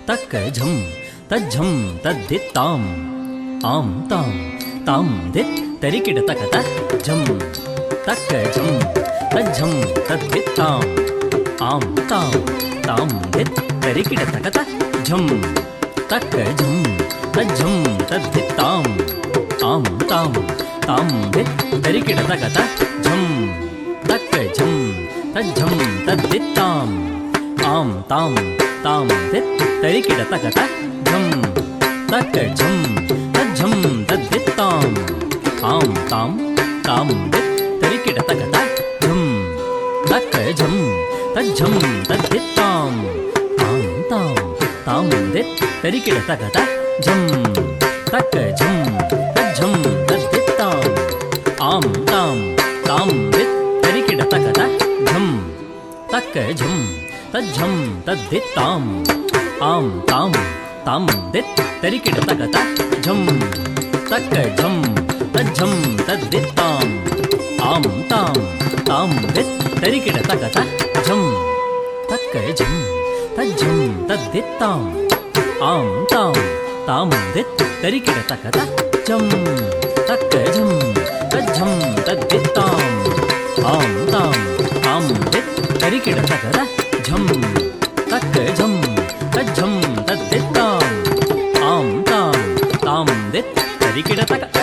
तक्क झम तज्झम तद्दित्ताम आम ताम ताम दित् तरिकिड तक तज्झम तक्क झम तज्झम तद्दित्ताम आम ताम ताम दित् तरिकिड तक तज्झम तक्क झम तज्झम तद्दित्ताम आम ताम ताम दित् तरिकिड तक तज्झम तक्क झम तज्झम तद्दित्ताम आम ताम ताम दित् तरिकिड तक तज्झम तक्क झम तज्झम तद्दित्ताम आम ताम ताम दित् तरिकिड तक तज्झम तक्क झम तज्झम तद्दित्ताम आम ताम ताम दित् तरिकिड तक तज्झम तक्क झम तज्झम तद्दित्ताम आम ताम ताम दित् तरिकिड तक तज्झम तक्क झम तज्झम तद्दित्ताम आम ताम ताम दित् तरिकिड तक तज्झम तक्क झम तज्झम तद्दित्ताम आम ताम ताम दित् तरिकिड तक तज्झम तक्क झम तज्झम तद्दित्ताम आम ताम ताम दित् तरिकिड तक तज्झम तक्क झम तज्झम तद्दित्ताम आम ताम ताम दित् तरिकिड तक तज्झम तक्क झम तज्झम तद्दित्ताम आम ताम ताम दित् तरिकिड तक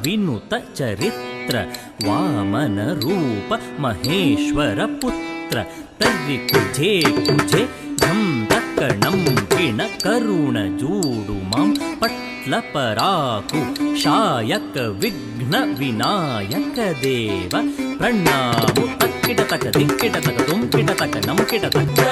विनुत चरित्र वामन रूप महेश्वर पुत्र तर्रि कुजे कुजे झम तक्कणं किण करुण जूडु मां पट्ल पराकु शायक विघ्न विनायक देव प्रणामु तक्किट तक दिक्किट तक तुम किट तक नम किट तक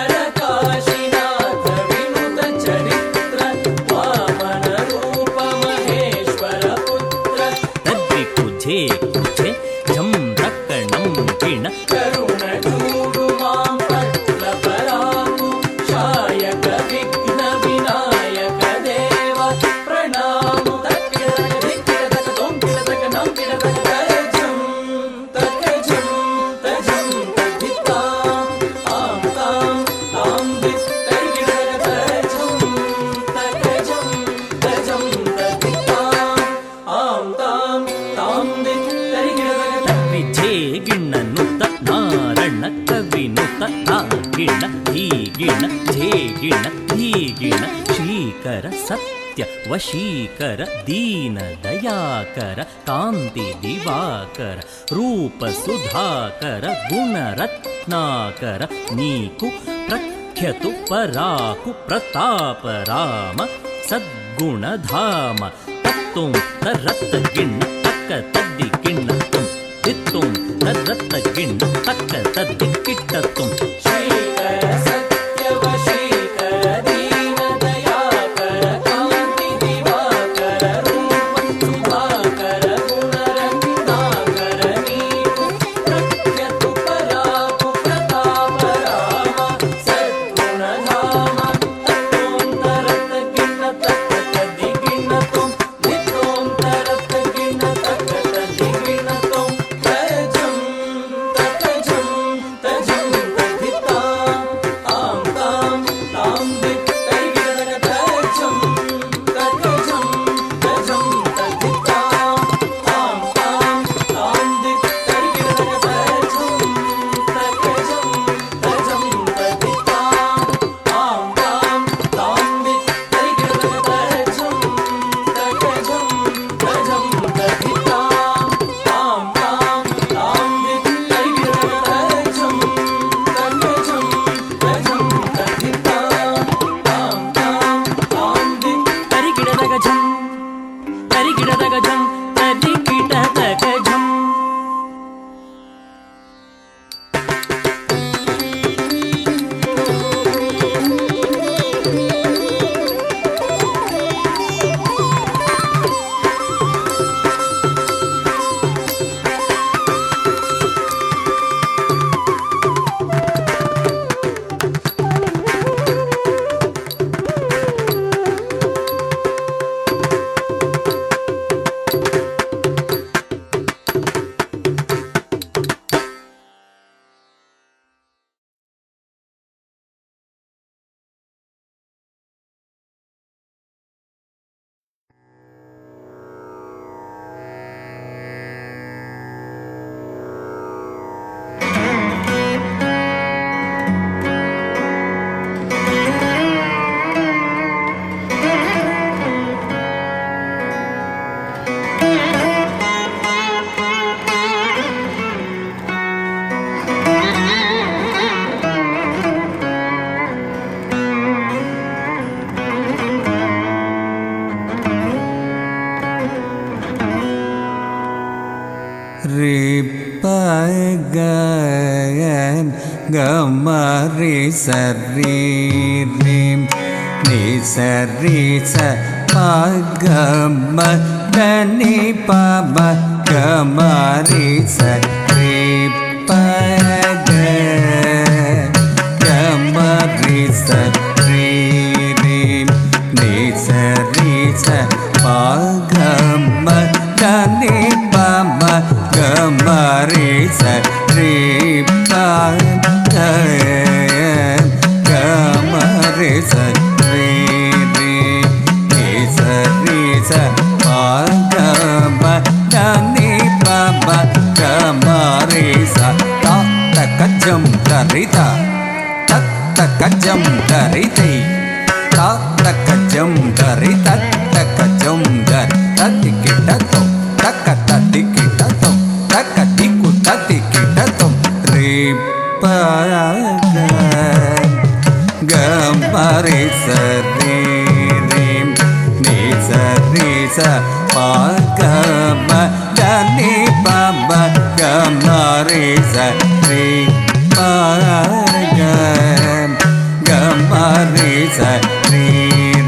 झम तक्कणं किण करुण जूडु मां पट्ल पराकु शायक विघ्न विनायक देव प्रणामु तक्किट तक दिक्किट तक तुम किट तक नम किट तक झम ಗಿಣ ಧೀ ಗಿಣ ಧೇ ಗಿಣ ಧೀ ಗಿಣ ಶ್ರೀಕರ ಸತ್ಯ ವಶೀಕರ ದೀನ ದಯಾಕರ ಕಾಂತಿ ದಿವಾಕರ ರೂಪ ಸುಧಾಕರ ಗುಣರತ್ನಾಕರ ನೀಕು ಪ್ರಖ್ಯತು ಪರಾಕು ಪ್ರತಾಪ ರಾಮ ಸದ್ಗುಣಧಾಮ ತತ್ತುಂ ತರತ್ತ ಗಿಣ್ಣ ತಕ್ಕ ತದ್ದಿ ಗಿಣ್ಣ ತುಂ ತಿತ್ತುಂ ತರತ್ತ ಗಿಣ್ಣ ತಕ್ಕ ತದ್ದಿ ಕಿಟ್ಟ ತುಂ ಶ್ರೀಕರ ಸತ್ಯ ವಶೀಕರ ದೀನ ದಯಾಕರ ಕಾಂತಿ ದಿವಾಕರ ರೂಪ ಸುಧಾಕರ ಗುಣರತ್ನಾಕರ ನೀಕು ಪ್ರಖ್ಯತು ಪರಾಕು ಪ್ರತಾಪ ರಾಮ ಸದ್ಗುಣಧಾಮ ತತ್ತೋಂ ತರತ್ತ ಗಿಣ್ಣ ತಕ್ಕ ತದ್ದಿ ಗಿಣ್ಣ ತುಂ ತಿತ್ತೋಂ ತರತ್ತ ಗಿಣ್ಣ ತಕ್ಕ ತದ್ದಿ ಗಿಣ್ಣ ತುಂ ತಜಂ ತಜಂ ತಜಂ ತದ್ದಿತಾಂ ಆಂ ತಾಂ ತಾಂ ದಿಕ್ ತೈಗಿಡಗ ತಜಂ ತಜಂ ತಜಂ ತದ್ದಿತಾಂ ಆಂ ತಾಂ ತಾಂ ದಿಕ್ ತೈಗಿಡಗ ತಜಂ ತಜಂ ತಜಂ ತದ್ದಿತಾಂ ಆಂ ತಾಂ ತಾಂ ದಿಕ್ ತೈಗಿಡಗ ತಜಂ ತಜಂ ತಜಂ ತದ್ದಿತಾಂ ಆಂ ತಾಂ ತಾಂ ದಿಕ್ ತೈಗಿಡಗ ತಜಂ ತಜಂ ತಜಂ ತದ್ದಿತಾಂ ಆಂ ತಾಂ ತಾಂ ದಿಕ್ ತರಿಗಿಡದಗ ಝಂ ತರಿಗಿಡದಗ ಝಂ ತರಿಗಿಡದಗ ಝಂ Ripagan gamari sari rim ni sari sa pagama dani pama gamari sari pagan gamari sari rim ni sari sa pagama dani pama gamari sari pagan gamari sari rim ni sari sa pagama dani pama gamari sa takajam tarita takajam tariti takajam tarita takajam tarita takatadikitatum takadikutadikitatum ripagan gamari sari rim ni sari sa pagama dani pama gamari sari pagan gamari sari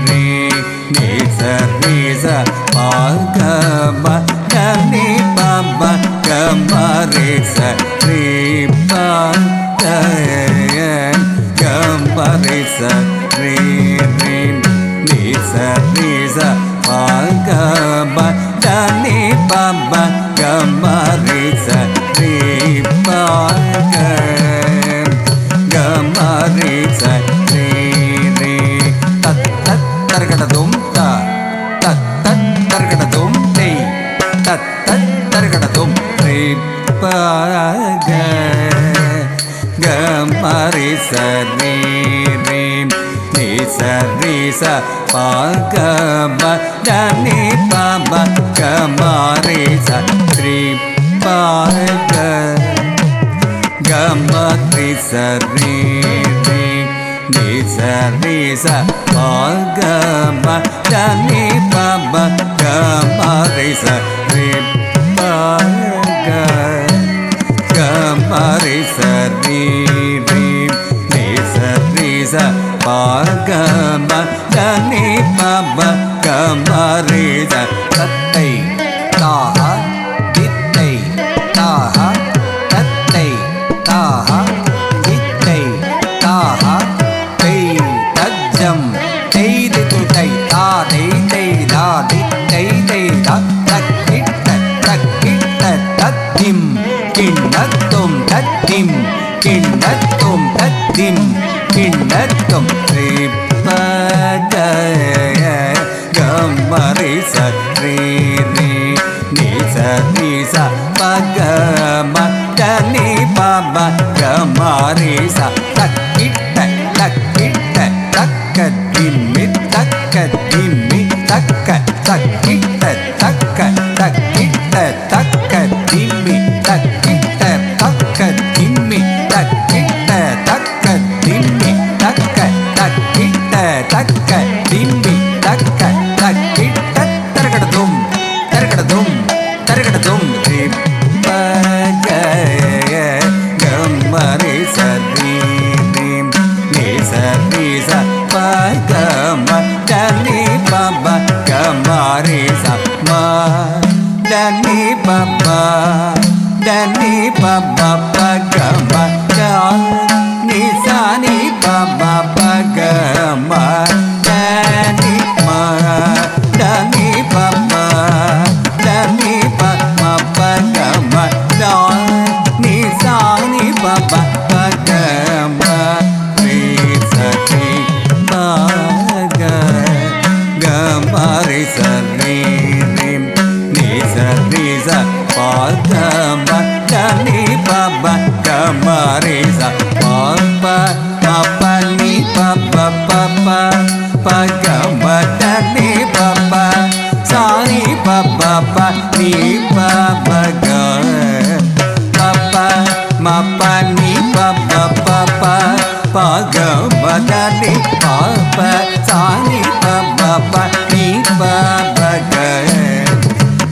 rim ni sari sa pagama dani pama gamari sari pagan gamari sari rim ni sari sa pagama dani pama gamari sari pagan gamari sari rim tat tat targadum ta tat tat targadum te tat tat targadum ripagan gama re sa re re ni sa re sa pa gama da ni pa ma gama re sa tri pa ga gama re sa re re ni sa re sa pa gama da ni pa ma gama re sa re pa ga gama re sa re re ni sa re sa pa gama da ni pa ma gama re sa tattai ta ha dittai ta ha tattai ta ha dittai ta ha tei tajjam tei ditai ta dei tei da dittai tei da takitta takitta tattim kinnattum tattim kinnattum tattim kinnattum tripagaya gama re sa re re ni sa ni sa pa gama da ni pa ma gama re sa takitta takitta takadimmi takadimmi takka takitta takka takitta takadimmi takitta takadimmi takitta takadimmi takka takitta takadimmi takka takitta targadum targadum targadum tripagaya gama re sa re re ni sa re sa pa gama da ni pa ma gama re sa ma da ni pa ma da ni pa ma pa gama da ni sa ni pa ma pa gama da ni ma da ni pa ma da ni pa ma pa gama da ni sa ni pa ma pa gama re sa re pa ga gama re sa re re ni sa re sa pa gama da ni pa ma gama re sa pa pa ma pa ni pa pa pa pa pa gama da ni pa pa sa ni pa pa pa ni pa pa ga pa pa ma pa ni pa pa pa pa pa gama da ni pa pa sa ni pa pa pa ni pa pa ga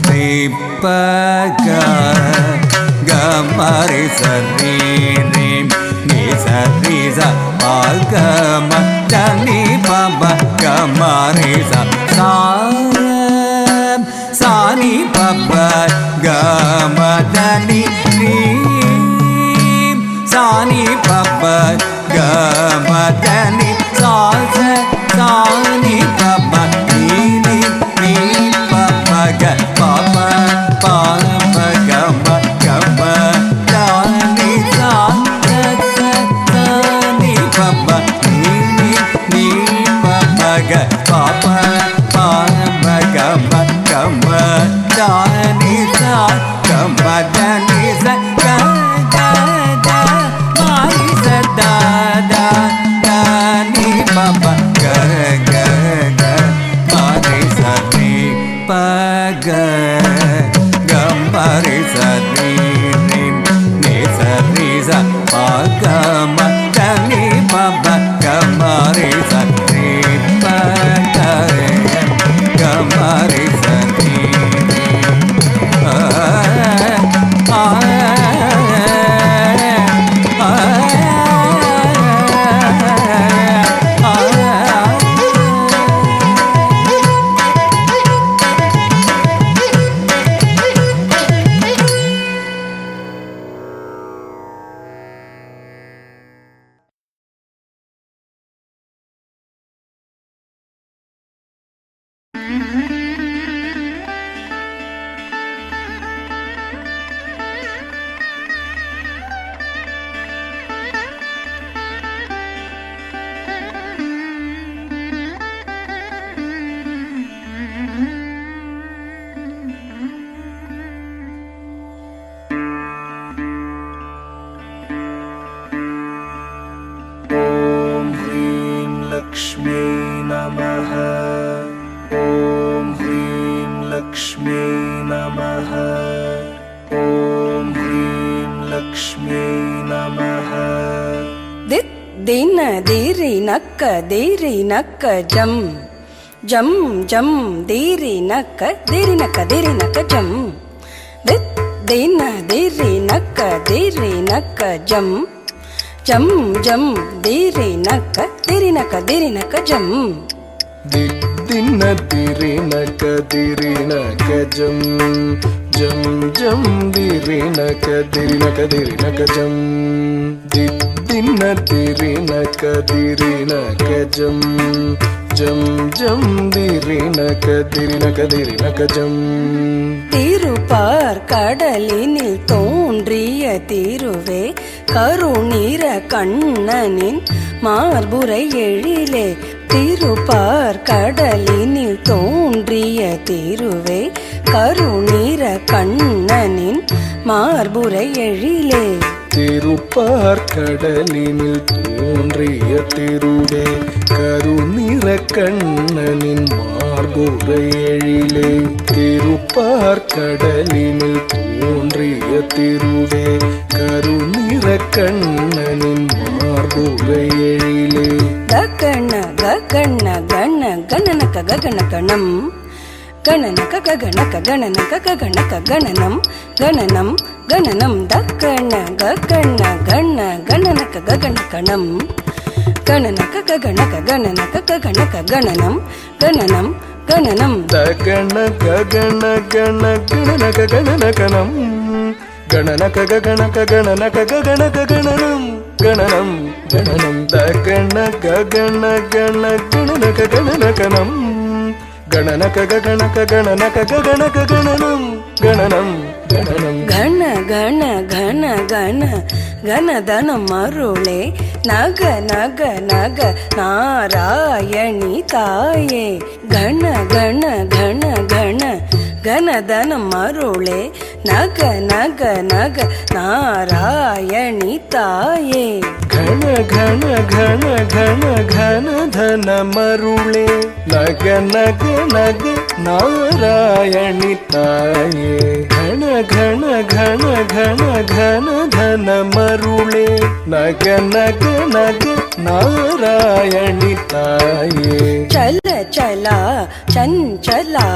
re pa ga gama re sa re re ni sa re sa pa gama da ni pa ma gama re sa sa ni pa pa gama da ni re sa ni pa pa gama da ni sa ni pa pa ni pa pa ga pa pa pa pa gama gama da ni sa ni pa pa ni pa pa ga pa pa pa pa gama gama da ni sa ದಿನ ದಿರಿ ನಕ್ಕ ದಿರಿ ನಕ್ಕ ಜಂ ಜಂ ಜಂ ದಿರಿ ನಕ್ಕ ದಿರಿ ನಕ್ಕ ದಿರಿ ನಕ್ಕ ಜಂ ದಿನ ದಿರಿ ನಕ್ಕ ದಿರಿ ನಕ್ಕ ಜಂ ಜಂ ಜಂ ದಿರಿ ನಕ್ಕ ದಿರಿ ನಕ್ಕ ದಿರಿ ನಕ್ಕ ಜಂ ದಿನ ದಿರಿ ನಕ ದಿರಿ ನಕ ಜಂ ಜಂ ಜಂ ದಿರಿ ನಕ ದಿರಿ ನಕ ದಿರಿ ನಕ ಜಂ ದಿನ ದಿರಿ ನಕ ದಿರಿ ನಕ ಜಂ ಜಂ ಜಂ ದಿರಿ ನಕ ದಿರಿ ನಕ ದಿರಿ ನಕ ஜம் திருப்பார் கடலினில் தோன்றிய திருவே கருநீர கண்ணனின் மார்புரை எழிலே திருப்பார் கடலினில் தோன்றிய திருவே கருநீர கண்ணனின் மார்புரை எழிலே திருப்பார் கடலினில் தோன்றிய திருவே கருநிற கண்ணனின் மார்புரை எழிலே திருப்பார் கடலினில் தோன்றிய திருவே கருநிற கண்ணனின் மார்புரை எழிலே ககன ககன கண கணனக ககனகணம் கணனக ககனக கணனக ககனக கணனம் கணனம் கணனம் தக்கன ககன கண கணனக ககனகணம் கணனக ககனக கணனக ககனக கணனம் கணனம் கணனம் தகன ககன கண கணனக கணனகணம் கணனக ககனக கணனக ககனக கணனம் கணனம் கணனம் தகன ககன கண கணனக கணனகணம் கணனக ககனக கணனக ககனக கணனம் கணனம் கணனம் கண கண கண கண கணதனம் அருளே நக நக நக நாராயணி தாயே கண கண கண கண கணதனம் அருளே நக நக நக நாராயணி தாயே घन घन घन घन घन धन मरुळे नग नग नग नारायणि ताये घन घन घन घन घन धन मरुळे नग नग नग नारायणि ताये चल चला चंचला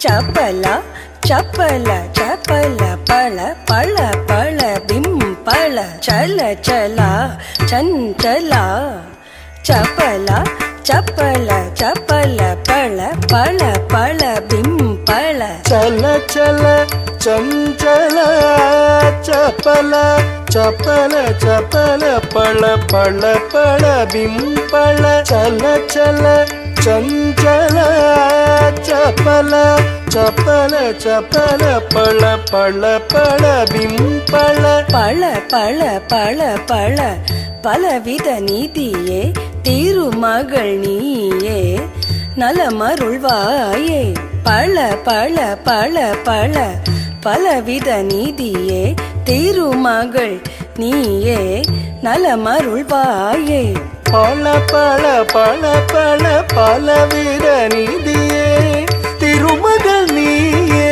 चपला चपल चपल पळ पळ पळ बिंपळ चल चला चंचला चपला चपल चपल पळ पळ पळ बिंपळ चल चल चंचल चपल चपल चपल पळ पळ पळ बिंपळ चल चल चंचल चपल चपल चपल पळ पळ पळ बिंपळ पळ पळ पळ पळ பலவித நீதியே திருமகள் நீயே நலமருள்வாயே பல பல பல பல பலவித நீதியே திருமகள் நீயே நலமருள்வாயே பல பல பல பல பலவித நீதியே திருமகள் நீயே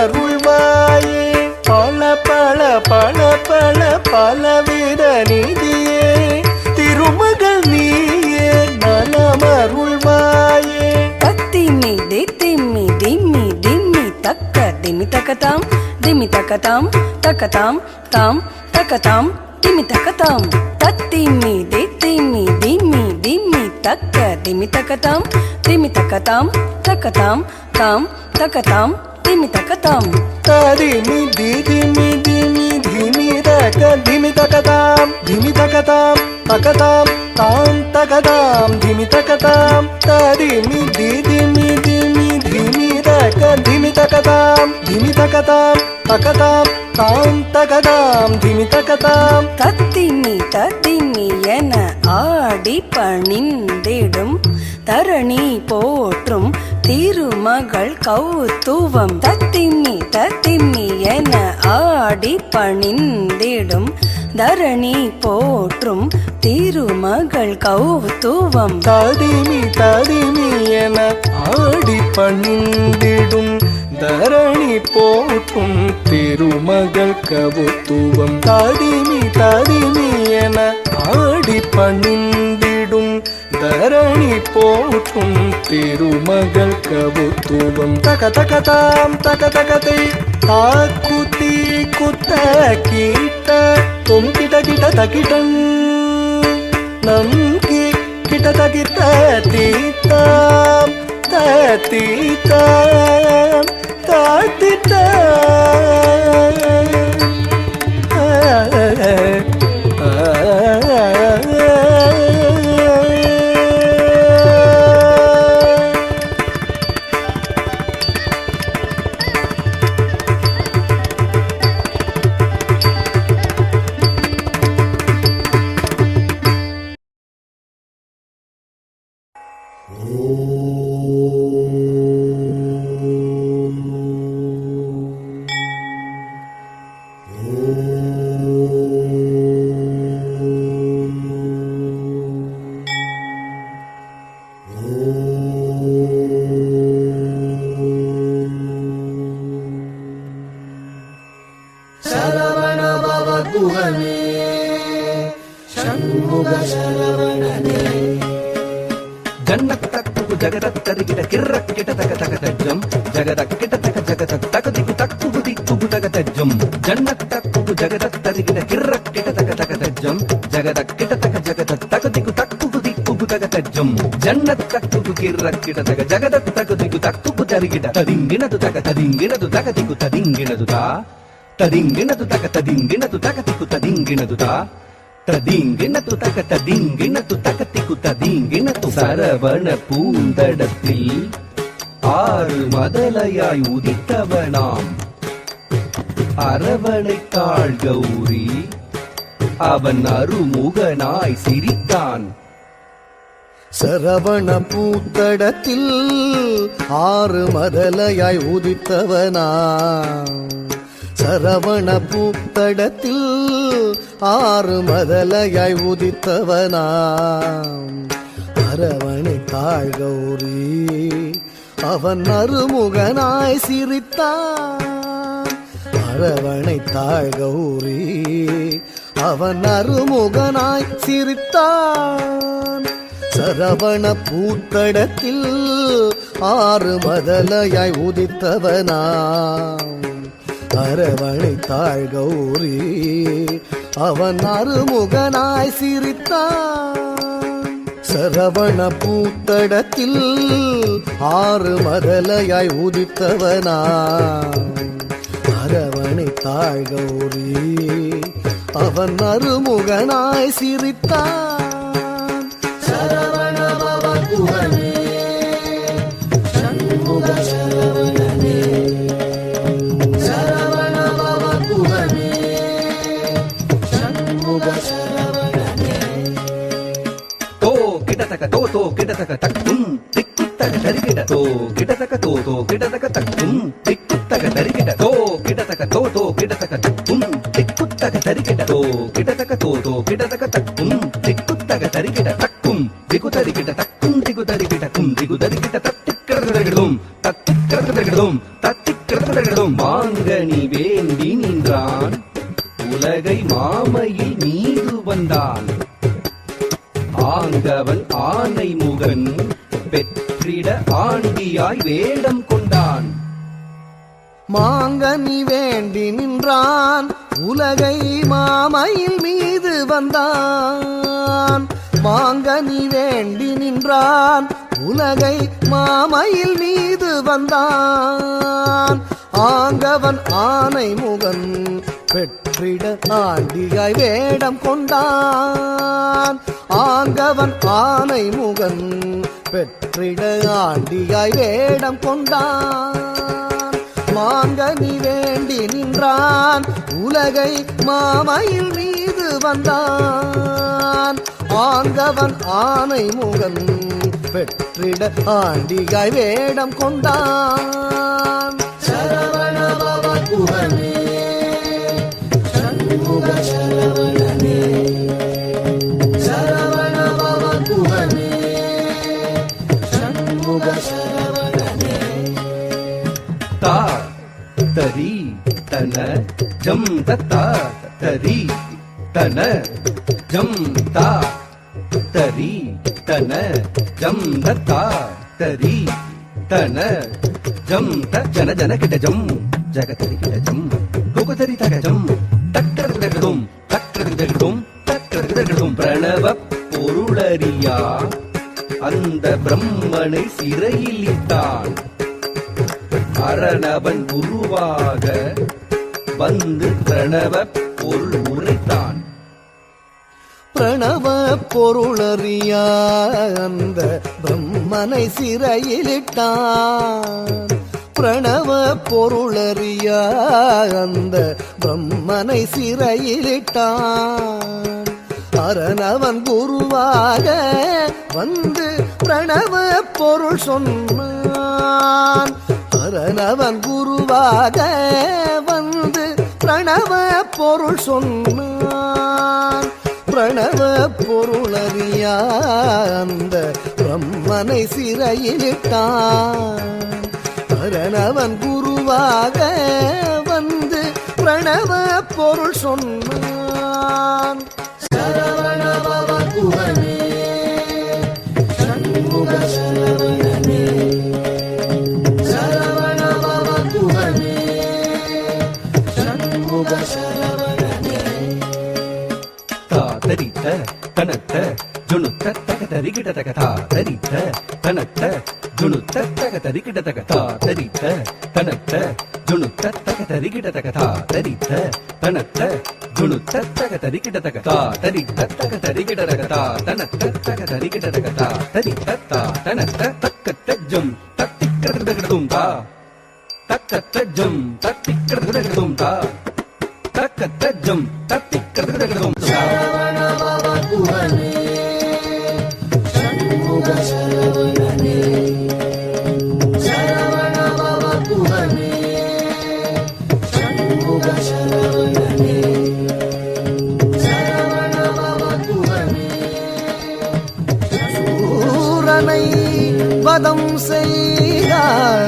நலமருள்வாயே பல பல பல பல பலவித நீதியே திருமகள் நீயே நலமருள்வாயே தத்திமி தித்திமி திம்மி திம்மி தக்க திமி தக்கதாம் திமி தக்கதாம் தக்கதாம் தாம் தக்கதாம் திமி தக்கதாம் தத்திமி தித்திமி திம்மி திம்மி தக்க திமி தக்கதாம் திமி தக்கதாம் தக்கதாம் தாம் தக்கதாம் திமி தக்கதாம் தரிமி திமி திமி திமி தக்க திமி தக்கதாம் திமி தக்கதாம் தக்கதாம் தாம் தக்கதாம் திமி தக்கதாம் தரிமி திமி திமி திமி தக்க திமி தக்கதாம் திமி தக்கதாம் தக்கதாம் தாம் தக்கதாம் திமி தக்கதாம் தத்திமி தத்திமி என ஆடி பணிந்திடும் தரணி போற்றும் திருமகள் கௌத்துவம் தத்திமி தத்திமி என ஆடி பணிந்திடும் தரணி போற்றும் திருமகள் கௌத்துவம் தரிமி தரிமி என ஆடி பணிந்திடும் தரணி போற்றும் திருமகள் கவுத்துவம் தரிமி தரிமி என பணிந்திடும் தரணி போற்றும் திருமகள் கவுத்துவம் தக தக தாம் தக தகதை தாக்குதி குத்த கீட்ட தும் கிட்ட கிட்ட தகிடன் நம் கிட்ட தகிட்ட தீத்தாம் தீத்தாம் జన్నకు జగదత్తరిగిట కిర్రక్కిట తక తక తజ్జం జగదక్కిట తక జగద తకదికు తక్కుకు దిక్కుకు తక తజ్జం జన్నకు జగదత్తరిగిట కిర్రక్కిట తక తక తజ్జం జగదక్కిట తక జగద తకదికు తక్కుకు దిక్కుకు తక తజ్జం జన్నకు కిర్రక్కిట తక జగద తకదికు తక్కుకు జరిగిట తదింగినదు తక తదింగినదు తకదికు తదింగినదు తా తదింగినదు తక తదింగినదు తకదికు తదింగినదు తా ததிங்கினது தக ததிங்கினது தகத்திக்கு ததிங்கினது சரவண பூந்தடத்தில் ஆறு மதலையாய் உதித்தவனாம் அரவணை தாழ் கௌரி அவன் அருமுகனாய் சிரித்தான். சரவண பூத்தடத்தில் ஆறு மதலையாய் உதித்தவனாம் சரவண பூத்தடத்தில் ஆறு மதலையாய் உதித்தவனாம் அரவணை தாழ் கௌரி அவன் அருமுகனாய் சிரித்தான். அரவணை தாழ் கௌரி அவன் அருமுகனாய் சிரித்தான். சரவண பூத்தடத்தில் ஆறு மதலையாய் உதித்தவனாம் அரவணை தாழ் கௌரி அவன் அருமுகனாய் சிரித்தான். சரவண பூத்தடத்தில் ஆறு மதலையாய் உதித்தவனாம் அரவணை தாழ் கௌரி அவன் அருமுகனாய் சிரித்தான். சரவண பவகுவனே சண்முக சரவணனே சரவண பவகுவனே சண்முக சரவணனே. தோ கிடதக தோ தோ கிடதக தக்கும் திக்குத்தக தரிகிட தோ கிடதக தோ தோ கிடதக தக்கும் திக்குத்தக தரிகிட தோ கிடதக தோ தோ கிடதக தக்கும் திக்குத்தக தரிகிட தோ கிடதக தோ தோ கிடதக தக்கும் திக்குத்தக தரிகிட தக்கும் திகு தரிகிட தக்கும் திகு தரிகிட கும் திகு தரிகிட தத்திக்கிறதும் தத்திக்கிறதும் தத்திக்கிறதும் மாங்கனி வேண்டி நின்றான் உலகை மாமையில் மீது வந்தான். ஆங்கவன் ஆனை முகன் பெற்றிட ஆண்டியாய் வேடம் கொண்டான். மாங்கனி வேண்டி நின்றான் உலகை மாமையில் மீது வந்தான். மாங்கனி வேண்டி நின்றான் உலகை மாமையில் மீது வந்தான். ஆங்கவன் ஆனை முகன் பெற்றிட ஆண்டியாய் வேடம் கொண்டான். ஆங்கவன் ஆனை முகன் பெற்றிட ஆண்டியாய் வேடம் கொண்டான். மாங்கனி வேண்டி நின்றான் உலகை மாமையில் மீது வந்தான். ஆங்கவன் ஆனை முகன் பெற்றிட ஆண்டியாய் வேடம் கொண்டான். சரவண பவகுவனே சண்முக சரவணனே சரவண பவகுவனே சண்முக சரவணனே. தா தரி தன ஜம் தத்தா தரி தன ஜம் தா தரி தன ஜம் தத்தா தரி தன ஜம் த ஜன ஜன கிட்ட ஜம் ஜகதரி கிட்ட ஜம் கோகதரி தக ஜம் தக்கரதகடும் தக்கரதகடும் தக்கரதகடும் பிரணவ பொருளறியா அந்த பிரம்மனை சிறையில் இட்டான் அரணவன் குருவாக வந்து பிரணவ பொருள் உரைத்தான் பிரணவ பொருளறியா அந்த பிரம்மனை சிறையிலிட்டான் பிரணவ பொருளறியா அந்த பிரம்மனை சிறையிலிட்டான் அரணவன் குருவாக வந்து பிரணவ பொருள் சொன்னான் அரணவன் குருவாக வந்து பிரணவ பொருள் சொன்னான் பிரணவ பொருளறியா அந்த பிரம்மனை சிறையிலிட்டான் அரணவன் குருவாக வந்து பிரணவ பொருள் சொன்னான் சரவணபவ குஹனே சண்முக சரவணனே சரவணபவ குஹனே சண்முக சரவணனே தாதரித்த தனத்த ஜுனுத்த தக தரிகிட தக தாதரித்த தனத்த ஜுனுத்த தக தரிகிட தக தாதரித்த தனத்த ஜுனுத்த தக தரிகிட தக தாதரித்த தனத்த ஜுனுத்த தக தரிகிட தக தாதரித்த தக தரிகிட தக தாதனத்த தக தரிகிட தக தாதரித்த தாதனத்த தக்கத்த ஜம் தத்திக்கிறதும் தா தக்கத்த ஜம் தத்திக்கிறதும் தா தக்கத்த ஜம் தத்திக்கிறதும் சரவணபவ குஹனே சண்முக சரவணனே சரவணபவ குஹனே சண்முக சரவணனே சரவணபவ குஹனே சூரனை வதம் செய்தான்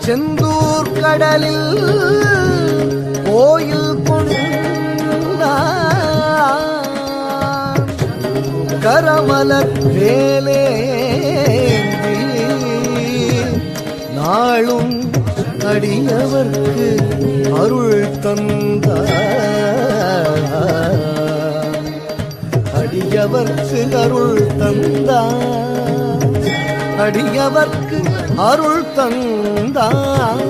செந்தூர் கடலில் கோயில் கொண்டான் கரமலர் வேலேந்தி நாளும் அடியவர்க்கு அருள் தந்தார் அடியவர்க்கு அருள் தந்தார் அடியவர்க்கு அருள் தந்தார்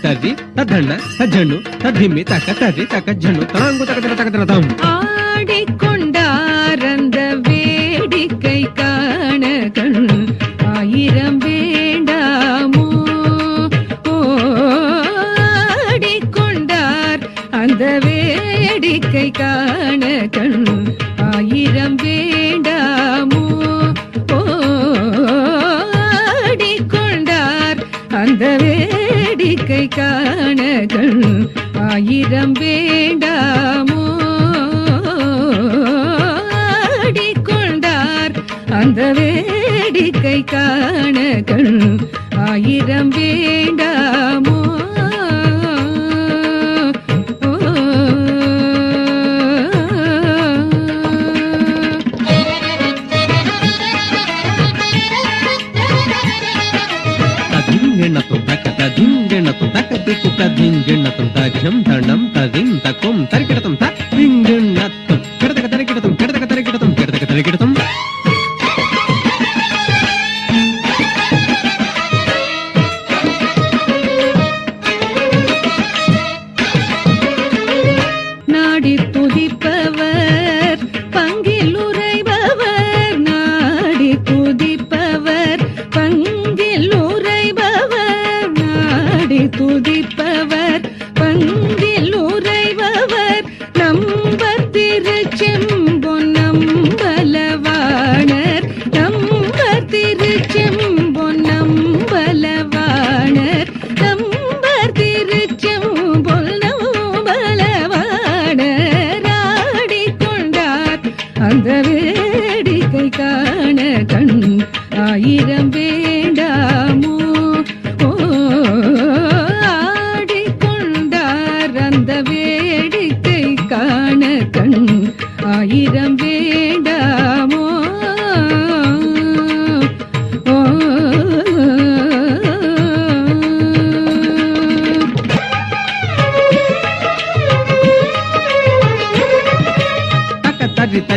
ತರ್ಜಿ ತದ್ದಂಡ ತಜ್ಜಣ್ಣು ತದ್ದಿಮ್ಮಿ ತಕ್ಕ ತರ್ಜಿ ತಕ್ಕ ಜಣ್ಣು ತರಂಗು ತಕ್ಕ ತಕ್ಕ ತಕ್ಕ ತಂ ஆடிக்கொண்டாரந்த வேடிக்கை காண கண் ஆயிரம் வேண்டாமோ ஆடிக்கொண்டார் அந்த வேடிக்கை காண கண் ஆயிரம் வேண்டாமோ ஆடிக்கொண்டார் அந்த வேடிக்கை காண கண் ஆயிரம் வேண்டாமோ ஆடிக்கொண்டார் அந்த வேடிக்கை காண கண் ஆயிரம் வேண்டாமோ ದಿಂಗೆಣ್ಣತು ತಕ್ಕ ದಿಕ್ಕು ಕದಿಂಗೆಣ್ಣತು ತಜಂ ದಂಡಂ ತದಿಂ ತಕೊಂ ತರಿಕಿಡತಂ ತ ದಿಂಗೆಣ್ಣತ್ತು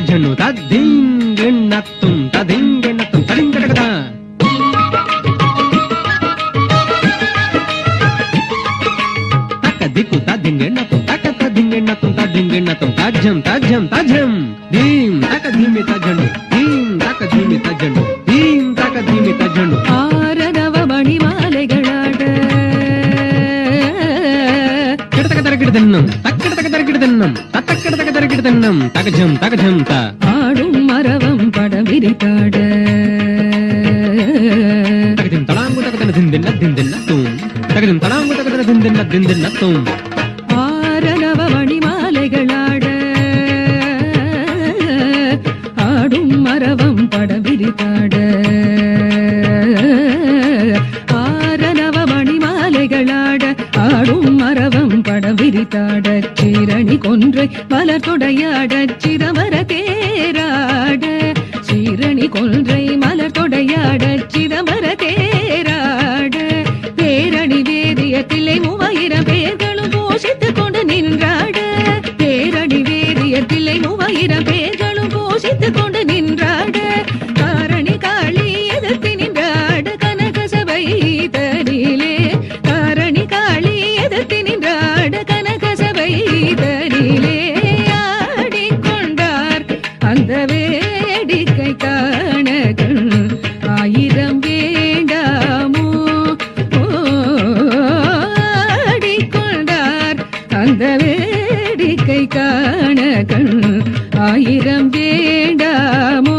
జన్ను తద్దింగిణత్తుం తదింగిణత్తుం తదింగటకద తక్క దిక్కు తదింగిణత్తుం తక్క తదింగిణత్తుం తదింగిణత్తుం తజ్జం తజ్జం తజ్జం దీం తక్క ధీమి తజ్జండు దీం తక్క ధీమి తజ్జండు దీం తక్క ధీమి తజ్జండు ஆரதவ மணிமாலைகளாட కిడతకదరకిడదన్నం తక్కిడతకదరకిడదన్నం తత్తక్కిడతకదరకిడదన్నం తగజం తగజం త ஆடும் மரவம் படம் விரித்தாட తగజం తళాంగు తగదన దిందిన్న దిందిన్నత్తుం తగజం తళాంగు తగదన దిందిన్న దిందిన్నత్తుం ஆரதவ மணிமாலைகளாட ஆடும் மரவம் படம் விரித்தாட ஆரதவ மணிமாலைகளாட ஆடும் மரவம் படம் விரித்தாட சீரணி கொன்றை மலர் தொடையாட சிதம்பர தேராட சீரணி கொன்றை மலர் தொடையாட சிதம்பர தேராட பேரணி வேதியத்திலே 3000 பேர்களும் போஷித்துக் கொண்டு நின்றாட பேரணி வேதியத்திலே 3000 பேர்களும் போஷித்துக் கொண்டு நின்றாட காரணி காளி எதிர்த்து நின்றாட கனக சபை தரிலே காரணி காளி எதிர்த்து நின்றாட கனக சபை தரிலே ஆடிக்கொண்டார் அந்த வேடிக்கை காண கண் 1000 வேண்டாமோ ஆடிக்கொண்டார் அந்த வேடிக்கை காண கண் 1000 வேண்டாமோ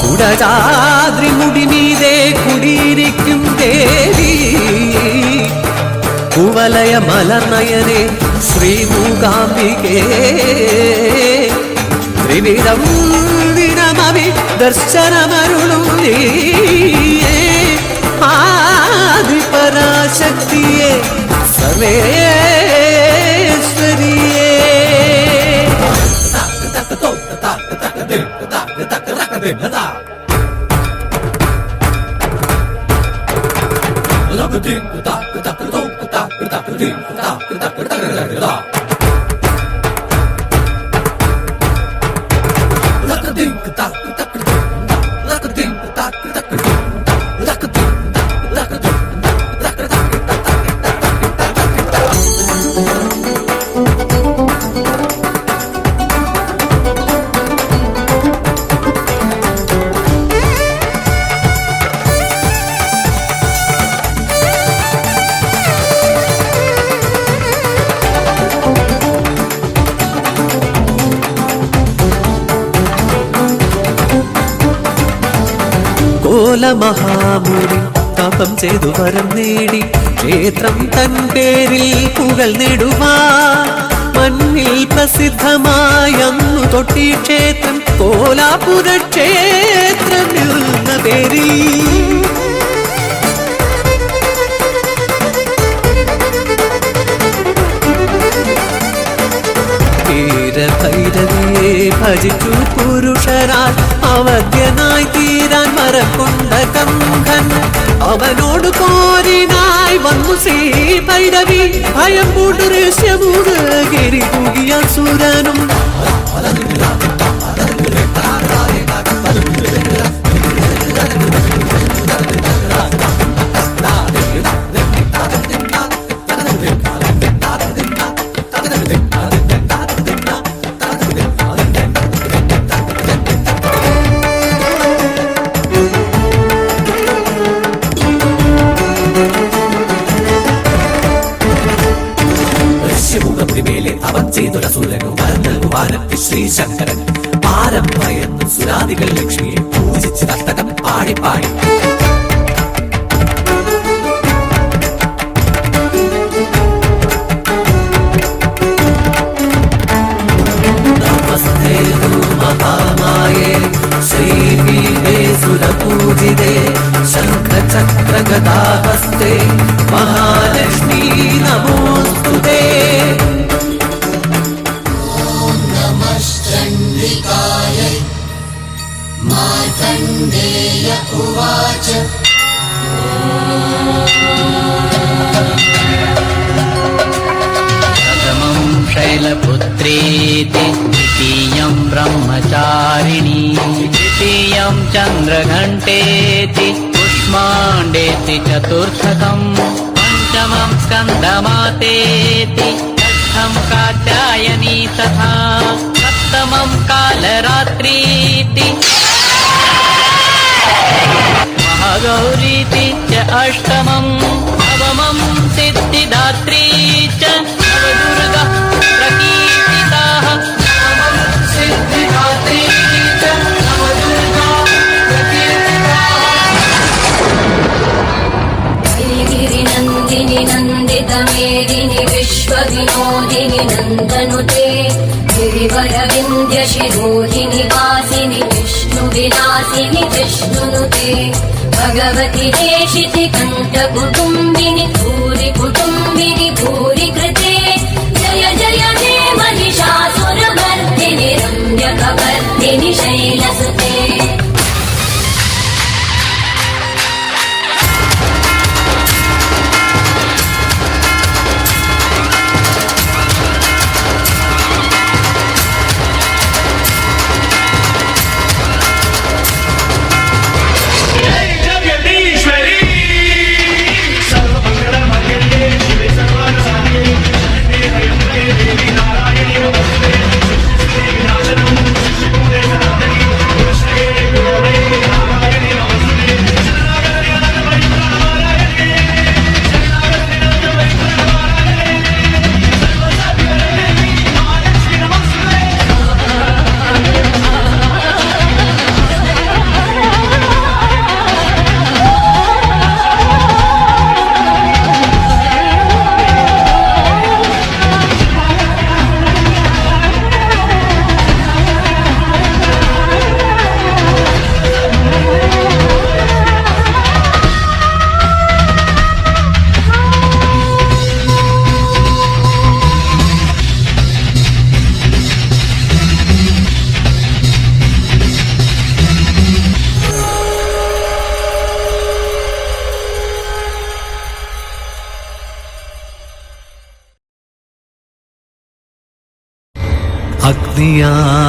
കുടജാദ്രി മുടി മീതെ കുടിയിരിക്കും ദേവി കുവലയ മലർനയനെ ശ്രീമൂകാംബികേ ത്രിവിധം വിരമവി ദർശനമരുളും നീയേ ആദിപരാശക്തിയെ സർവേശ്വരിയേ മഹാമുനി തപം ചെയ്തു വരം നേടി ക്ഷേത്രം തൻ പേരിൽ പുകൾ നേടുവാൻ മണ്ണിൽ പ്രസിദ്ധമായന്നു തൊട്ടി ക്ഷേത്രം കോലാപുര ക്ഷേത്രം എന്ന പേരിൽ ഭൈരവിയെ ഭജിച്ചു പുരുഷരാൽ അവധ്യനായി തീരാൻ മരം കൊണ്ട കന്ധൻ അവനോട് കോരിനായി വന്നു ശ്രീ ഭൈരവി ഭയം പൂണ്ട് ഋഷ്യമൂട് ഗിരി തൂകിയ സുരനും ശ്രീശങ്കരൻ പാരം ഭയന്ന് സുരാദികൾ ലക്ഷ്മിയെ പൂജിച്ച് നർത്തകം പാടിപ്പാടി നമസ്തേ മഹാമായേ ശ്രീപീഠേ സുരപൂജിതേ ശംഖചക്രഗദാഹസ്തേ മഹാലക്ഷ്മീ നമോസ്തുതേ. मार्कण्डेय उवाच प्रथमं शैलपुत्रेति द्वितीयं ब्रह्मचारिणी तृतीयं चन्द्रघण्टेति कुष्माण्डेति चतुर्थकं पञ्चमं स्कन्दमातेति षष्ठं कात्यायनी तथा सप्तमं कालरात्रीति महागौरीति च अष्टमम् नवमं सिद्धिदात्री च नवदुर्गा प्रकीर्तिताः नवमं सिद्धिदात्री च नवदुर्गा प्रकीर्तिताः. श्रीगिरिनन्दिनि नन्दितमेदिनि विश्वविनोदिनि नन्दनुते गिरिवरविन्द्यशिरोधिनि वासिनि विष्णुविलासिनि विष्णुनुते भगवति देशिति कण्ठकुटुम्बिनि भूरि कुटुम्बिनि भूरि कृते जय जय हे महिषासुरमर्दिनि रम्यकवर्दिनि शैलसुते.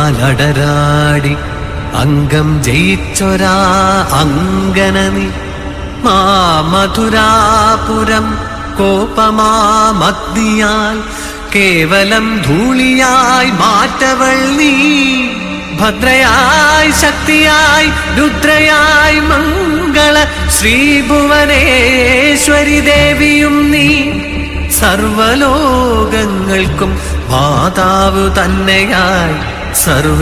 അഗ്നിയാലടരാടി അംഗം ജയിച്ചൊരാ അങ്കനനി മാ മധുരാപുരം കോപമാമഗ്നിയാൽ കേവലം ധൂളിയായി മാറ്റവൾ നീ. ഭദ്രയായി ശക്തിയായി രുദ്രയായി മംഗള ശ്രീഭുവനേശ്വരി ദേവിയും നീ. സർവലോകങ്ങൾക്കും മാതാവ് തന്നെയായി സർവേശ്വരിയാം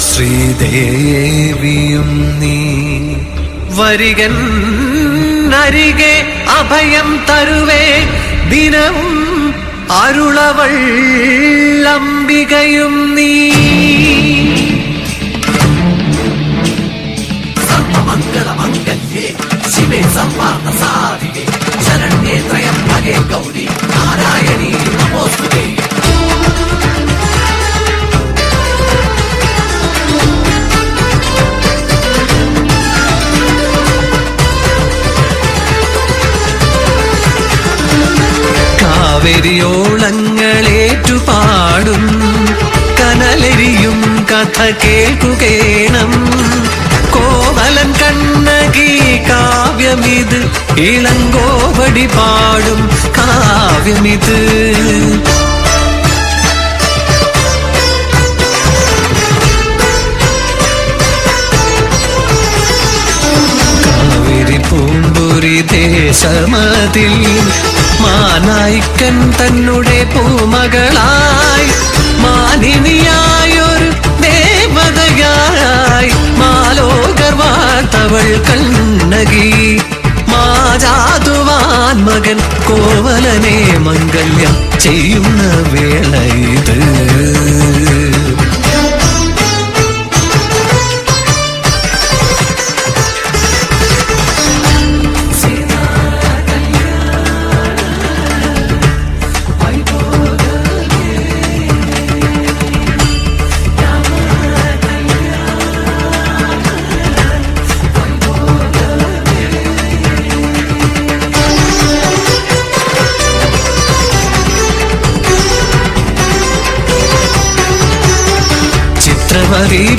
ശ്രീദേവിയും നീ. വരികൻ അരികെ അഭയം തരുവേ ദിനവും അരുളവൾ അംബികയും നീ. സർവമംഗളമംഗല്യേ ശിവേ സർവാർത്ഥ സാധികേ ശരണ്യേ ത്രയംബകേ ഗൗരി നാരായണീ നമോസ്തുതേ. കാവേരിയോളങ്ങളേറ്റുപാടും കേൾക്കുകേണം. കോവലൻ കണ്ണകി കാവ്യമിത്, ഇളങ്കോവടി പാടും കാവ്യമിത്. കാവേരി പൂമ്പൊരി ദേശമതിൽ മാനായിക്കൻ തന്നെ പൂമകളായി, മാനിനിയായൊരു ദേവതയായി മാലോകർ വാർത്തവൾ കണ്ണകി. മാജാതുവാൻ മകൻ കോവലനെ മംഗല്യം ചെയ്യുന്ന വേള ഇത്.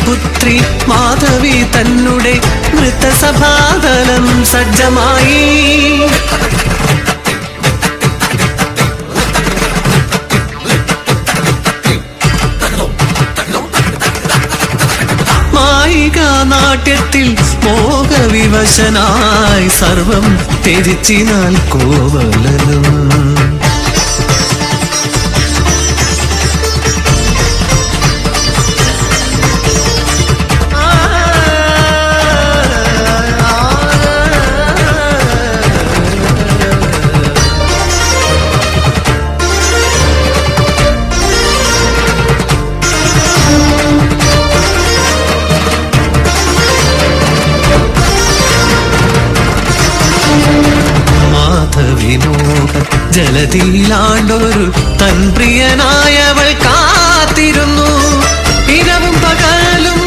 പുത്രി മാധവി തന്നെ നൃത്തസഭാതലം സജ്ജമായി. മായിക നാട്യത്തിൽ മോഹവിവശനായി സർവം ത്യജിച്ചിനാൽ കോവലനും. ജലതിയിലാണ്ടൊരു തൻ പ്രിയനായവൾ കാത്തിരുന്നു. ഇരവും പകലും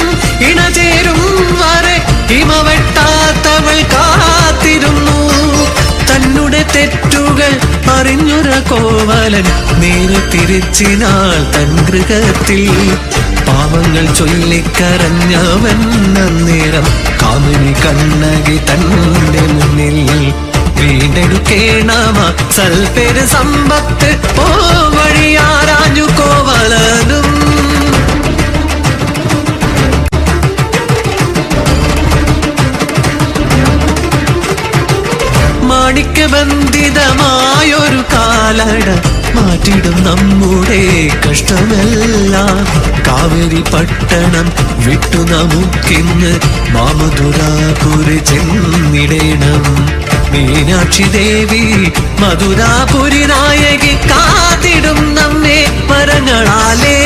ഇണചേരും വരെ ഹിമവെട്ടാത്തവൾ കാത്തിരുന്നു. തന്നെ തെറ്റുകൾ അറിഞ്ഞൊര കോവലൻ നേരെ തിരിച്ചിനാൾ തൻ ഗൃഹത്തിൽ. പാവങ്ങൾ ചൊല്ലിക്കരഞ്ഞവൻ അന്നേരം കാമിനി കണ്ണകി തന്റെ മുന്നിൽ. വീണ്ടെടുക്കേണമ സൽപേര് സമ്പത്ത് ഓ വഴിയാരാഞ്ഞു കോവലനും. മാണിക്യബന്ധിതമായൊരു കാലട മാറ്റിടും നമ്മുടെ കഷ്ടമെല്ലാം. കാവേരി പട്ടണം വിട്ടു നമുക്കിന്ന് മാമധുരാപുരി ചെന്നിടേണം. മീനാക്ഷി ദേവി മധുരാപുരി നായകി കാത്തിടും നമ്മെ മരങ്ങളാലേ.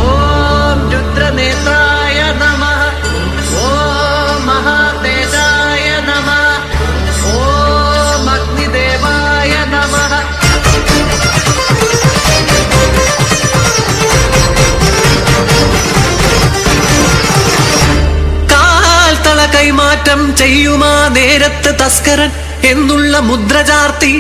ഓം രുദ്രനേത്രായ നമഃ, ഓം മഹാതേജായ നമഃ, ഓം അഗ്നിദേവായ നമഃ. കാൽത്തള കൈമാറ്റം ചെയ്യുമാ നേരത്ത് തസ്കരൻ എന്നുള്ള മുദ്ര ചാർത്തി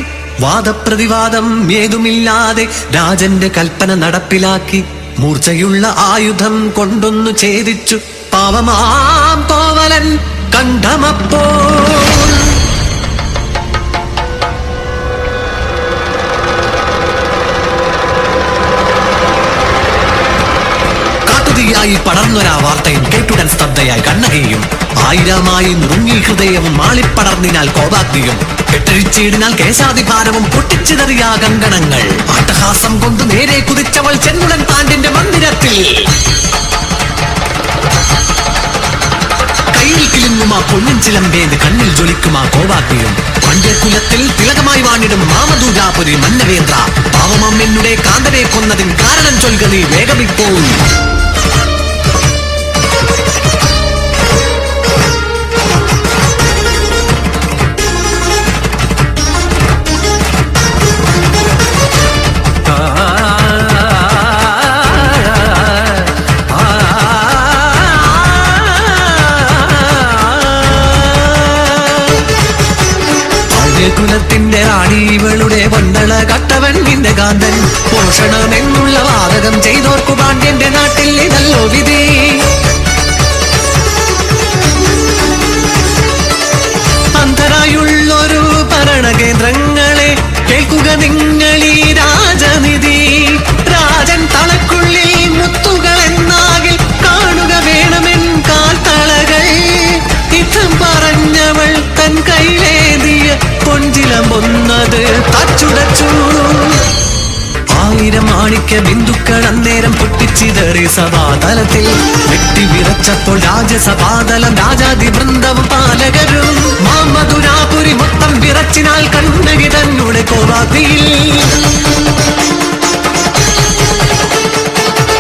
വാദപ്രതിവാദം ഏതുമില്ലാതെ രാജന്റെ കൽപ്പന നടപ്പിലാക്കി. മൂർച്ചയുള്ള ആയുധം കൊണ്ടൊന്നു ഛേദിച്ചു പാവമാം കോവലൻ കണ്ഠമപ്പോൾ. കാട്ടുതീയായി പടർന്നൊരാ വാർത്തയും കേട്ടുടൻ സ്തബ്ധയായി കണ്ണകയും. ആയിരമായി നുറുങ്ങി ഹൃദയവും മാളിപ്പടർന്നിനാൽ കോപാഗ്നിയും. കെട്ടഴിച്ചിടിനാൽ കേശാതിഭാരവും പൊട്ടിച്ചിതറിയാ കങ്കണങ്ങൾ. അട്ടഹാസം കൊണ്ട് നേരെ കുതിച്ചവൾ ചെന്നുടൻ താണ്ടിന്റെ മന്ദിരത്തിൽ. കയ്യിൽ കിലുങ്ങുമാ പൊന്നിൻ ചിലമ്പേത് കണ്ണിൽ ജ്വലിക്കുമാ കോപാഗ്നിയും. പാണ്ഡ്യകുലത്തിൽ തിലകമായി വാണിടും മാമധുരാപുരി മന്നവേന്ദ്ര. പാവമം എന്നുടെ കാന്തനെ കൊന്നതിൻ കാരണം ചൊൽക നീ വേഗമിപ്പോൾ. പാണ്ഡ്യകുലത്തിന്റെ റാണി ഇവളുടെ പൊന്നള കട്ടവൻ നിന്റെ കാന്തൻ പോഷണമെന്നുള്ള വാദകം ചെയ്തോർക്കു പാണ്ഡ്യന്റെ നാട്ടിൽ ഇതല്ലോ വിധി. അന്ധരായുള്ളൊരു ഭരണകേന്ദ്രങ്ങളെ കേൾക്കുക നിങ്ങളീ രാജനിധി. രാജൻ തളക്കുള്ളിൽ മുത്തുകൾ എന്നാകിൽ കാണുക വേണമെൻ കാൽത്തളകൾ. ഇത്തം പറഞ്ഞവൾ തൻ കൈലേതിയ പൊഞ്ചിലമ്പൊന്നത് തച്ചുടച്ചു. 1000 മാണിക്യ ബിന്ദുക്കൾ അന്നേരം പൊട്ടിച്ചിതറി സഭാതലത്തിൽ വെട്ടിവിറച്ചപ്പോൾ രാജസഭാതലം രാജാതി വൃന്ദവും പാലകരും മാമധുരാപുരി മൊത്തം വിറച്ചിനാൽ കണ്ണകി തന്നെ കോവാതിയിൽ.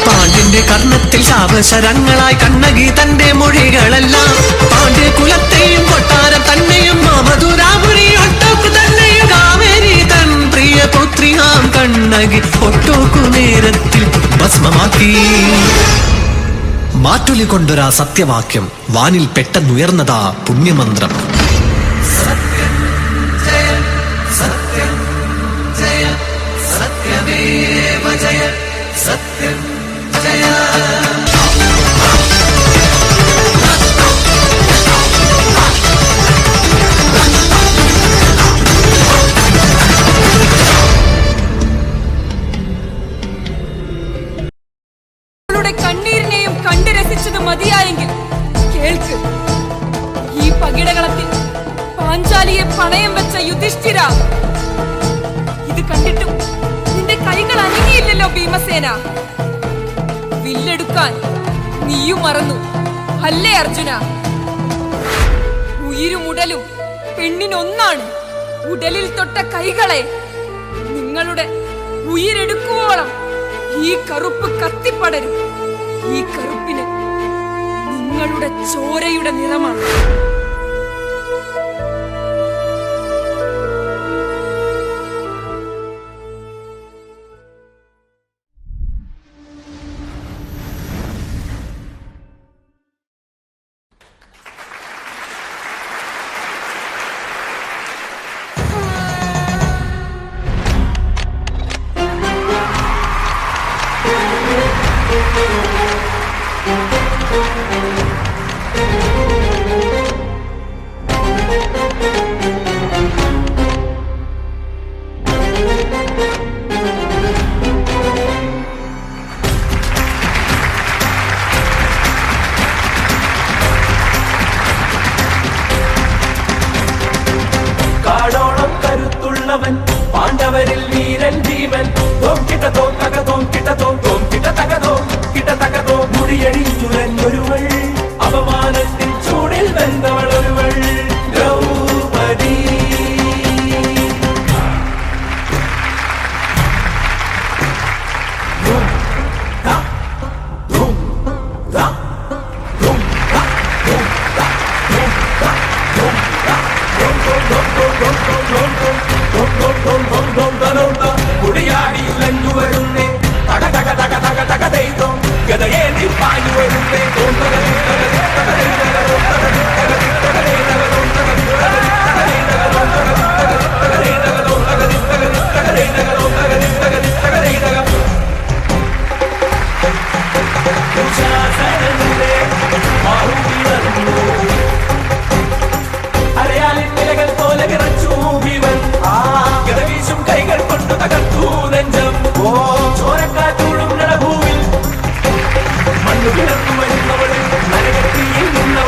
പാണ്ഡ്യന്റെ കർണത്തിൽ ശാപശരങ്ങളായി കണ്ണകി തന്റെ മൊഴികളെല്ലാം പാണ്ഡ്യകുലത്തെയും കൊട്ടാരം തന്നെയും മാമധുരാപുരി ഒട്ടോക്കു തന്നെയും കാവേരി തൻ പ്രിയ പുത്രിയാം കണ്ണകി ഒട്ടോക്കു നേരത്തിൽ ഭസ്മമാക്കി. മാറ്റൊലി കൊണ്ടൊരാ സത്യവാക്യം വാനിൽ പെട്ടെന്നുയർന്നതാ പുണ്യമന്ത്രം. സത്യം ജയ സത്യം ജയ സത്യമേവ ജയ സത്യം ജയ. കണ്ണീരിനെയും കണ്ടു രസിച്ചത് മതിയായെങ്കിൽ കേൾക്ക്. ഈ പകിടകളത്തിൽ പാഞ്ചാലിയെ പണയം വെച്ച യുധിഷ്ഠിര, ഇത് കണ്ടിട്ടും നിന്റെ കൈകൾ അനങ്ങിയില്ലല്ലോ ഭീമസേന. വില്ലെടുക്കാൻ നീയും മറന്നു അല്ലേ അർജുന? ഉയിരും ഉടലും പെണ്ണിനൊന്നാണ്. ഉടലിൽ തൊട്ട കൈകളെ നിങ്ങളുടെ ഉയിരെടുക്കുവോളം ഈ കറുപ്പ് കത്തിപ്പടരും. ഈ കറുപ്പിന് നിങ്ങളുടെ ചോരയുടെ നിറമാണ്. കാടോളം കരുത്തുള്ളവൻ പാണ്ഡവരിൽ വീരൻ ജീവൻ. തോം കിട്ട തോം തക തോം കിട്ട തോം തോം കിട്ട തക തോം കിട്ട തക തോം. മുടിയടിച്ചുരഞ്ഞൊരുവൾ അപമാനത്തിൻ ചൂടിൽ വെന്തവൾ ഒരുവൾ ദ്രൗപദി. കുടിയാടിയുലഞ്ഞു വരുന്നേ തക തക തക തക തക ദൈതോ ഗതയേ നിപ്പാഞ്ഞു വരുന്നേ തോം തക തക തക അരയാലിൻ നിലകൾ പോലെ വിറച്ചു ഭീമൻ. ഗതവീശും കൈകൾ കൊണ്ടു തകർത്തു നെഞ്ചം. ചോരക്കാറ്റൂടും നടഭൂവിൽ മണ്ണു കിടന്നു വരുന്നവൾ നരകത്തിയിൽ നിന്ന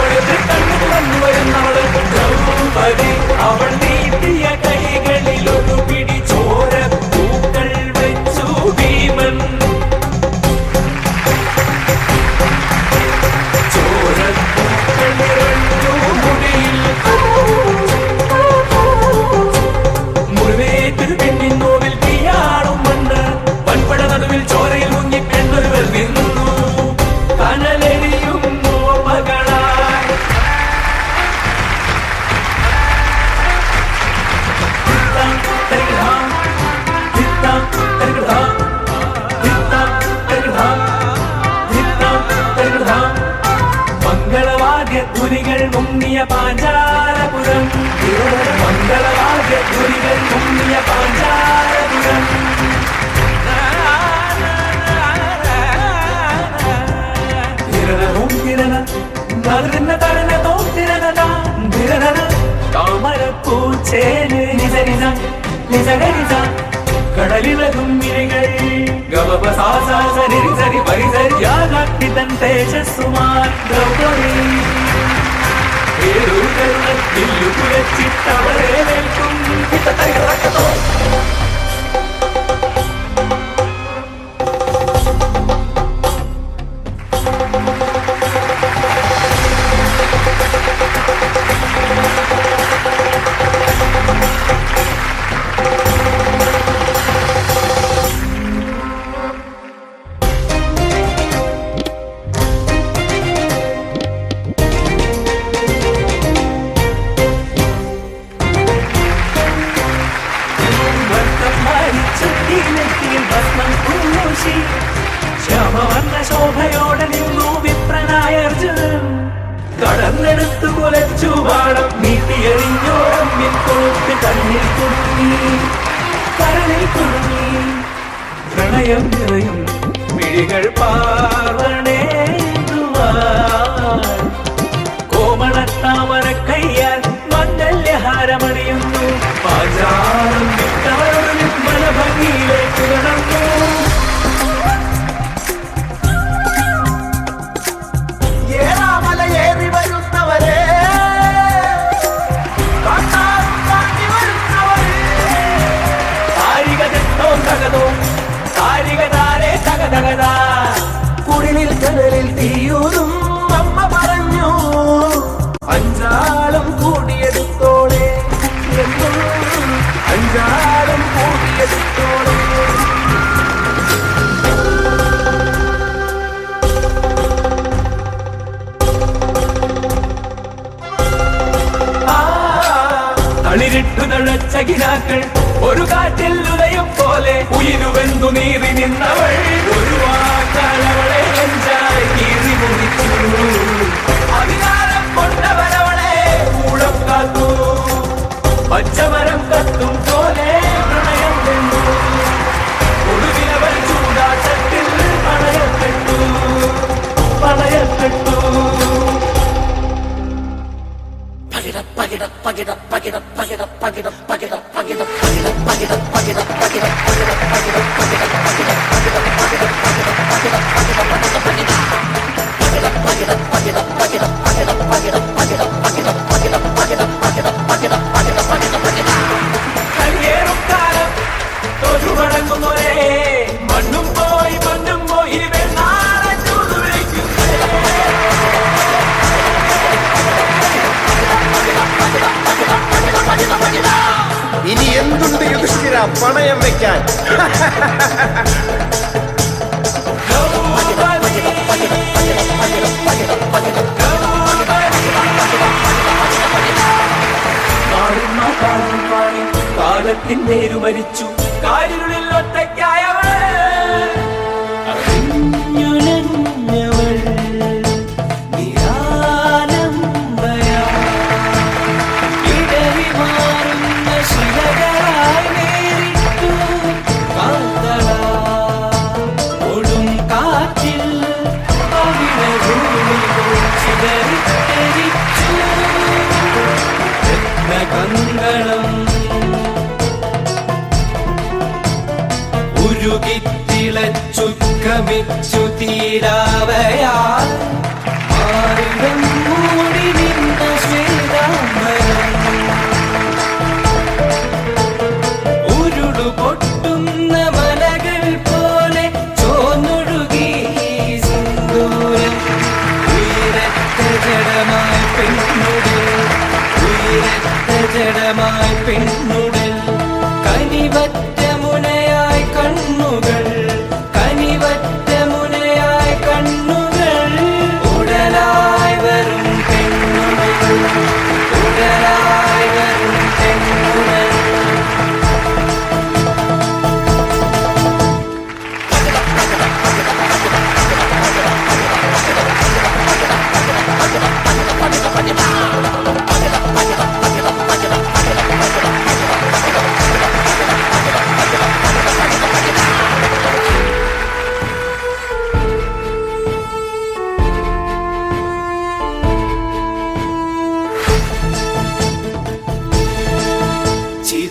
പൂച്ചേന് നിജ നിജ നിജ ഗരിജ കടലിളകും മിഴികൾ ഗവപസാരി സരി പരിസരി യാഗാട്ടി തൻ തേജസ്സുമാൻ ദ്രൗപദി കുലച്ചിട്ടവരെ നിൽക്കും ശോഭയോടെ നിന്നു വിപ്രനായ അർജുനൻ കടന്നെടുത്തു കുലച്ചു പാടം നീട്ടിയെറിഞ്ഞോരമ്മിൽ കൊളുത്ത് കണ്ണിൽ കുടുങ്ങി കരളിൽ കുടുങ്ങി പ്രണയം നിറയും മിഴികൾ പാർവണേന്തുവാൻ കോമളത്താമര കയ്യാൽ മണ്ഡല്യഹാരമണിയുന്നു പാചാരം വിട്ടവരുടെ മനഭംഗിയിലേക്ക് കടന്നു ഏറി വരുന്നവരെ കുടിലിൽ കനലിൽ തീയൂതും അമ്മ പറഞ്ഞു അഞ്ചാളും കൂടിയെടുത്തോളെ എന്നും അഞ്ചാളും കൂടിയെടുത്തോളെ തളിരിട്ടു തഴച്ച കിനാക്കൾ ഒരു കാറ്റിൽ ഉദയം പോലെ ഉയരുവെന്തു നീറി നിന്നവൾ ഒരു വാക്കാലവളെ നെഞ്ചായി കീറി മുറിച്ചു അധികാരം കൊണ്ടവരവളെ കൂടം കാത്തു പച്ചമരം കത്തും പോലെ പ്രണയം വെന്നു ഒടുവിലവൾ ചൂടാട്ടത്തിൽ പണയപ്പെട്ടു പണയപ്പെട്ടു മണ്ണും പോയി മണ്ണും പോയി ഇനി എന്തുണ്ട് യുധിഷ്ഠിര പണയം വെക്കാൻ? കാലത്തിൻ നേരു മരിച്ചു കാലിനുള്ളിൽ ഒറ്റയ്ക്കായവൾ ഉരുകിത്തിളച്ചുക്കമിച്ചു തീരാവയാൽ ആരിടം മൂടി നിന്ന ശ്രീരാമരം ഉരുളു പൊട്ടുന്ന മലകൾ പോലെ ചോന്നൊഴുകി സിന്ദൂരം ഉയരത്ത ജഡമായി പെണ്ണുടൽ ഉയരത്ത ജഡമായി പെണ്ണുടൽ കനിവറ്റ മുനയായി കണ്ണുകൾ കനിവറ്റ മുനയായി കണ്ണുകൾ ഉടലായി വരും പെണ്ണുകൾ ഉടലായി വരും പെണ്ണുകൾ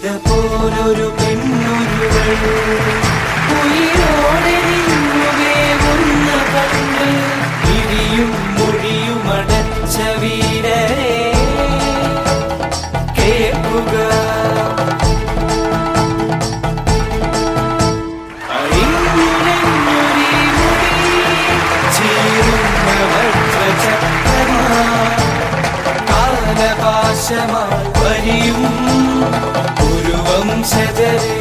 സീത പോലൊരു പെണ്ണൊരുവൾ ഉയിരോടെ നിന്നുവേവുന്ന കണ്ണ് ഇരിയും മൊഴിയുമടച്ച വീരരെ കേൾക്കുക കാലപാശമായി വരിയും ഒരു വംശജരെ